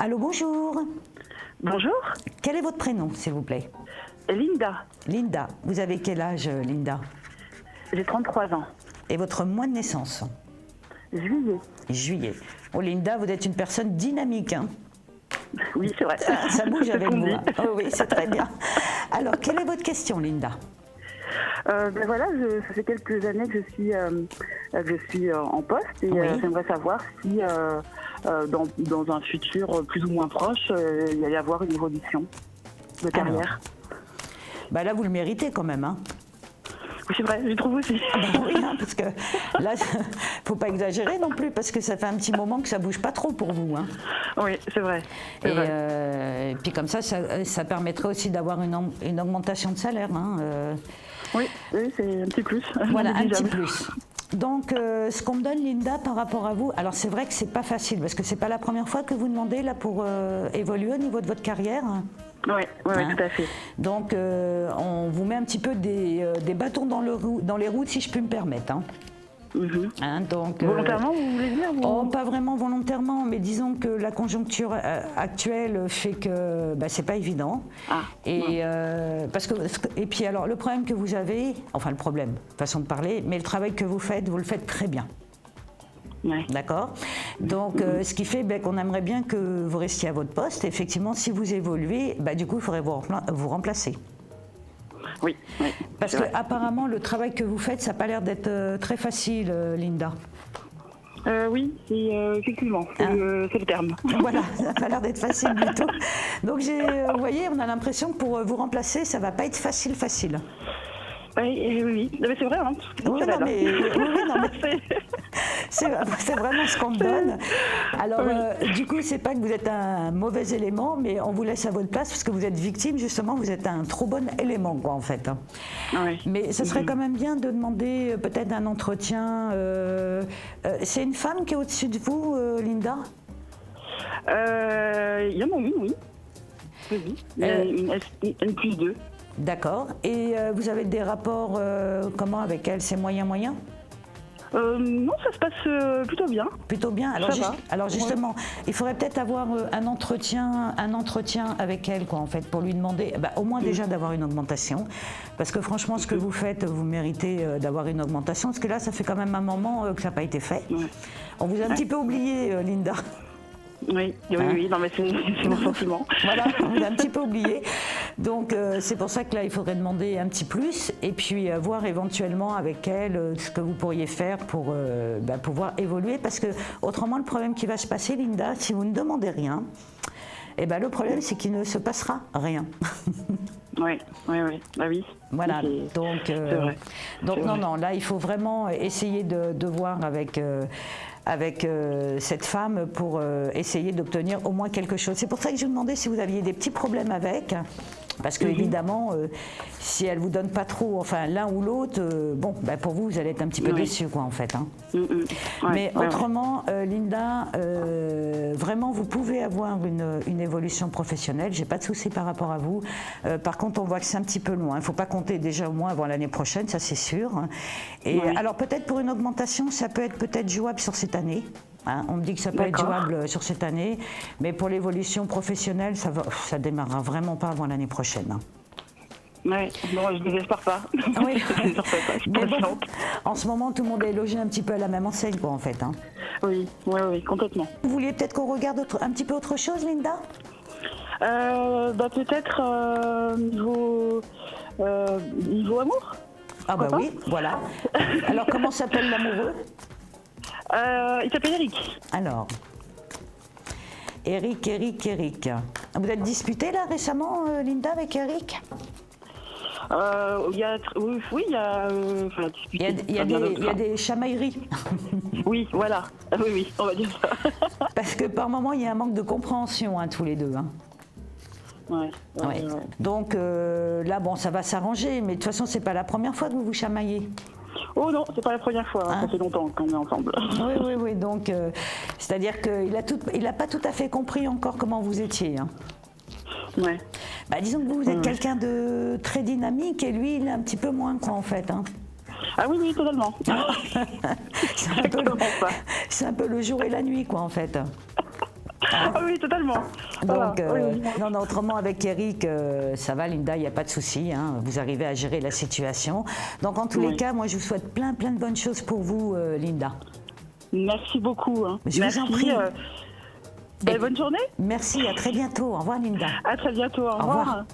Allô, bonjour. Bonjour, Quel est votre prénom, s'il vous plaît? Linda. Linda. Vous avez quel âge, Linda? J'ai 33 ans. Et votre mois de naissance? Juillet. Juillet. Oh, Linda, vous êtes une personne dynamique, hein? Oui, c'est vrai. Ça bouge C'est avec ce qu'on vous. dit. Hein. Oh, oui, c'est très bien. Alors, quelle est votre question, Linda? Ben voilà, ça fait quelques années que je suis en poste et Oui. j'aimerais savoir si dans un futur plus ou moins proche, il va y avoir une évolution de carrière. Bah là, vous le méritez quand même, hein? Oui, c'est vrai, je trouve aussi. Oui, hein, parce que là, faut pas exagérer non plus, parce que ça fait un petit moment que ça bouge pas trop pour vous, hein. Oui, c'est vrai. C'est vrai. Et puis comme ça permettrait aussi d'avoir une augmentation de salaire, hein. Oui, c'est un petit plus. Voilà, un petit Négligeable. plus. Donc, ce qu'on me donne, Linda, par rapport à vous, alors c'est vrai que c'est pas facile, parce que c'est pas la première fois que vous demandez là pour évoluer au niveau de votre carrière. Oui, Hein. tout à fait. Donc, on vous met un petit peu des bâtons dans les roues, si je puis me permettre. Hein. Mhm. Hein, donc, Volontairement, vous voulez dire Oh, pas vraiment volontairement, mais disons que la conjoncture actuelle fait que c'est pas évident. Ah, Et et puis alors le problème que vous avez, enfin le problème, façon de parler, mais le travail que vous le faites très bien. ouais. D'accord. Donc, ce qui fait qu'on aimerait bien que vous restiez à votre poste. Effectivement, si vous évoluez, du coup, il faudrait vous remplacer. Oui, oui. Parce c'est que vrai. apparemment, le travail que vous faites, ça n'a pas l'air d'être très facile, Linda. Oui, effectivement, c'est le terme. Voilà, ça n'a pas l'air d'être facile du tout. Donc, vous voyez, on a l'impression que pour vous remplacer, ça ne va pas être facile. Oui, mais c'est vrai, hein. Oui, Ça non, l'aide, mais, hein. c'est vraiment ce qu'on me donne. Alors, du coup, c'est pas que vous êtes un mauvais élément, mais on vous laisse à votre place parce que vous êtes victime, justement, vous êtes un trop bon élément, quoi, en fait. Hein. Ouais. Mais ce serait quand même bien de demander peut-être un entretien. C'est une femme qui est au-dessus de vous, Linda? Il y en a une, oui. Oui. Il y a une plus deux. D'accord. Et vous avez des rapports comment avec elle? C'est moyen? Non, ça se passe plutôt bien. Plutôt bien. Ça va. Alors justement, il faudrait peut-être avoir un entretien avec elle, quoi, en fait, pour lui demander, au moins déjà d'avoir une augmentation, parce que franchement, ce que vous faites, vous méritez d'avoir une augmentation, parce que là, ça fait quand même un moment que ça n'a pas été fait. Ouais. On vous a un petit peu oublié, Linda. Oui, Hein? non, mais c'est mon sentiment. Voilà, on vous a un petit peu oublié. Donc c'est pour ça que là, il faudrait demander un petit plus et puis voir éventuellement avec elle ce que vous pourriez faire pour pouvoir évoluer. Parce que autrement, le problème qui va se passer, Linda, si vous ne demandez rien, le problème, c'est qu'il ne se passera rien. Oui. Bah oui. Voilà, C'est donc vrai. C'est vrai. non, là, il faut vraiment essayer de voir avec cette femme pour essayer d'obtenir au moins quelque chose. C'est pour ça que je vous demandais si vous aviez des petits problèmes avec, parce que évidemment, si elle vous donne pas trop, enfin l'un ou l'autre, pour vous allez être un petit peu déçus, quoi, en fait. Hein. Ouais, Mais ouais. autrement, Linda, vraiment, vous pouvez avoir une évolution professionnelle. J'ai pas de souci par rapport à vous. Par contre, on voit que c'est un petit peu loin. Il ne faut pas compter déjà au moins avant l'année prochaine, ça c'est sûr. Et alors peut-être pour une augmentation, ça peut être jouable sur cette année. Hein, on me dit que ça peut être jouable sur cette année, mais pour l'évolution professionnelle, ça démarrera vraiment pas avant l'année prochaine. Hein. Ouais, non, je ne désespère pas. Oui. Je désespère pas, je suis Mais bon, patiente. en ce moment, tout le monde est logé un petit peu à la même enseigne, quoi, en fait. Hein. Oui, complètement. Vous vouliez peut-être qu'on regarde un petit peu autre chose, Linda? Peut-être niveau amour. Ah Pourquoi oui, voilà. Alors, comment s'appelle l'amoureux? Il s'appelle Eric. Alors, Eric. Vous êtes disputé là récemment, Linda, avec Eric? Il y a Il y a des chamailleries. Oui, voilà. Oui, on va dire ça. Parce que par moments, il y a un manque de compréhension, hein, tous les deux. Hein. Ouais. Donc là, ça va s'arranger, mais de toute façon, c'est pas la première fois que vous vous chamaillez. Oh non, c'est pas la première fois, ça fait longtemps qu'on est ensemble. Oui, donc c'est-à-dire qu'il n'a pas tout à fait compris encore comment vous étiez. Hein. Ouais. Disons que vous êtes quelqu'un de très dynamique et lui, il est un petit peu moins, quoi, en fait. Hein. Ah oui, totalement. C'est un peu le jour et la nuit, quoi, en fait. Ah oui, totalement. Donc, oui. non, autrement, avec Eric, ça va, Linda, il n'y a pas de souci. Hein, vous arrivez à gérer la situation. Donc, en tous les cas, moi, je vous souhaite plein de bonnes choses pour vous, Linda. Merci beaucoup. Hein. Je vous en prie. Bonne journée. Merci, à très bientôt. Au revoir, Linda. À très bientôt. Au revoir.